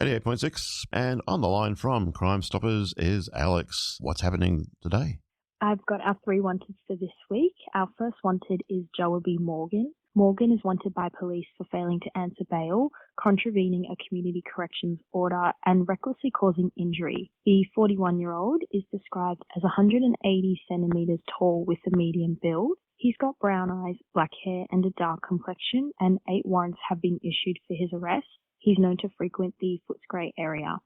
88.6. And on the line from Crimestoppers is Alex. What's happening today? I've got our 3 wanted for this week. Our first wanted is Joaby Morgan. Morgan is wanted by police for failing to answer bail, contravening a community corrections order, and recklessly causing injury. The 41-year-old is described as 180 centimetres tall with a medium build. He's got brown eyes, black hair, and a dark complexion, and 8 warrants have been issued for his arrest. He's known to frequent the Footscray area.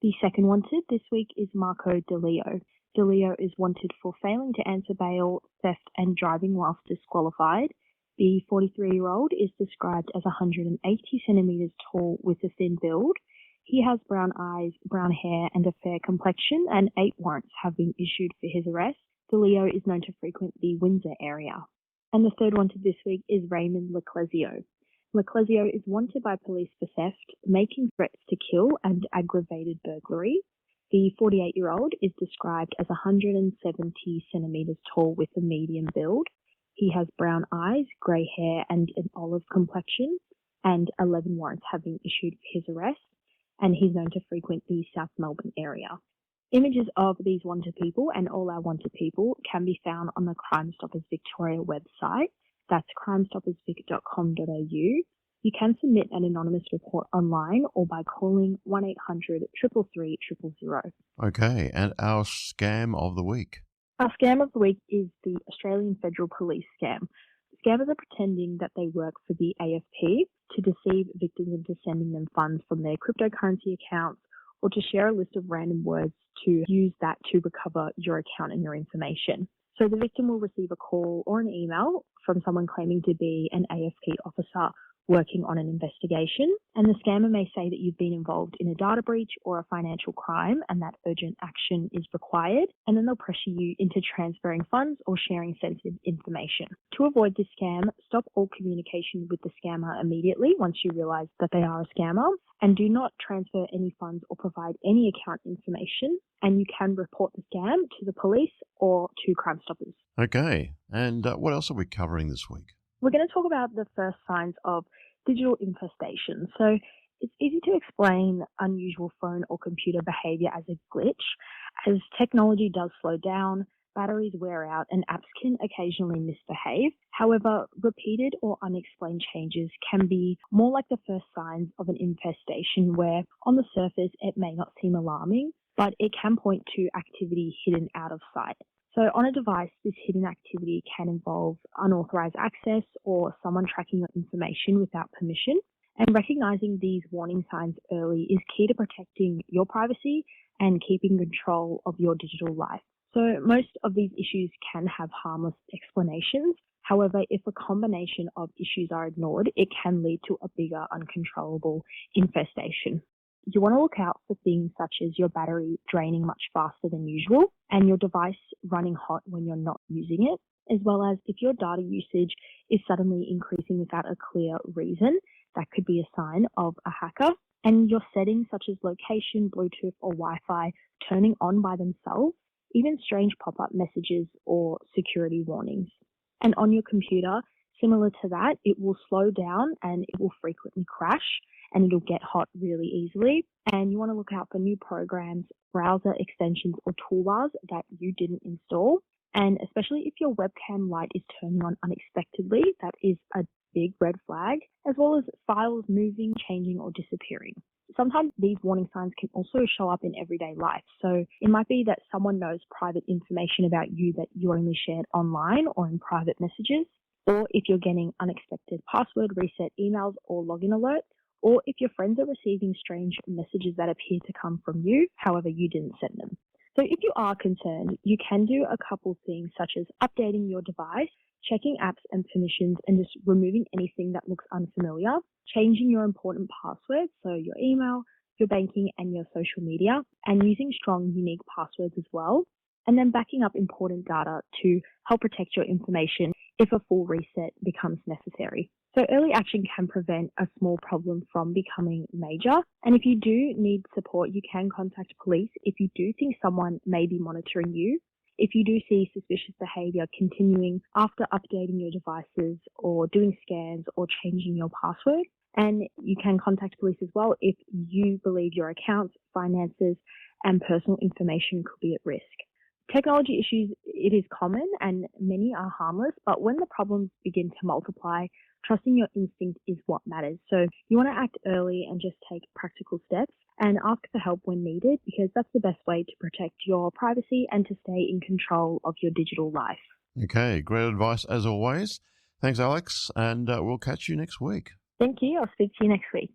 The second wanted this week is Marco DeLeo. DeLeo is wanted for failing to answer bail, theft, and driving whilst disqualified. The 43-year-old is described as 180 centimetres tall with a thin build. He has brown eyes, brown hair, and a fair complexion, and 8 warrants have been issued for his arrest. DeLeo is known to frequent the Windsor area. And the third wanted this week is Raymond Leclesio. Leclesio is wanted by police for theft, making threats to kill, and aggravated burglary. The 48-year-old is described as 170 centimetres tall with a medium build. He has brown eyes, grey hair, and an olive complexion, and 11 warrants have been issued for his arrest, and he's known to frequent the South Melbourne area. Images of these wanted people and all our wanted people can be found on the Crimestoppers Victoria website. That's crimestoppersvic.com.au. You can submit an anonymous report online or by calling 1800 333 000. Okay, and our scam of the week. Our scam of the week is the Australian Federal Police scam. Scammers are pretending that they work for the AFP to deceive victims into sending them funds from their cryptocurrency accounts or to share a list of random words to use that to recover your account and your information. So the victim will receive a call or an email from someone claiming to be an AFP officer working on an investigation, and the scammer may say that you've been involved in a data breach or a financial crime and that urgent action is required, and then they'll pressure you into transferring funds or sharing sensitive information. To avoid this scam, stop all communication with the scammer immediately once you realize that they are a scammer, and do not transfer any funds or provide any account information, and you can report the scam to the police or to Crime Stoppers. Okay, and what else are we covering this week? We're going to talk about the first signs of digital infestation. So it's easy to explain unusual phone or computer behavior as a glitch. As technology does slow down, batteries wear out, and apps can occasionally misbehave. However, repeated or unexplained changes can be more like the first signs of an infestation where, on the surface, it may not seem alarming, but it can point to activity hidden out of sight. So on a device, this hidden activity can involve unauthorized access or someone tracking your information without permission. And recognizing these warning signs early is key to protecting your privacy and keeping control of your digital life. So most of these issues can have harmless explanations. However, if a combination of issues are ignored, it can lead to a bigger uncontrollable infestation. You want to look out for things such as your battery draining much faster than usual and your device running hot when you're not using it, as well as if your data usage is suddenly increasing without a clear reason. That could be a sign of a hacker. And your settings such as location, Bluetooth, or Wi-Fi turning on by themselves, even strange pop-up messages or security warnings. And on your computer, similar to that, it will slow down and it will frequently crash and it'll get hot really easily. And you want to look out for new programs, browser extensions, or toolbars that you didn't install. And especially if your webcam light is turning on unexpectedly, that is a big red flag, as well as files moving, changing, or disappearing. Sometimes these warning signs can also show up in everyday life. So it might be that someone knows private information about you that you only shared online or in private messages, or if you're getting unexpected password reset emails or login alerts, or if your friends are receiving strange messages that appear to come from you, however you didn't send them. So if you are concerned, you can do a couple things such as updating your device, checking apps and permissions, and just removing anything that looks unfamiliar, changing your important passwords, so your email, your banking, and your social media, and using strong, unique passwords as well, and then backing up important data to help protect your information if a full reset becomes necessary. So early action can prevent a small problem from becoming major. And if you do need support, you can contact police if you do think someone may be monitoring you. If you do see suspicious behavior continuing after updating your devices or doing scans or changing your password, And you can contact police as well if you believe your accounts, finances, and personal information could be at risk. Technology issues, it is common and many are harmless, but when the problems begin to multiply, trusting your instinct is what matters. So you want to act early and just take practical steps and ask for help when needed, because that's the best way to protect your privacy and to stay in control of your digital life. Okay, great advice as always. Thanks, Alex, and we'll catch you next week. Thank you. I'll speak to you next week.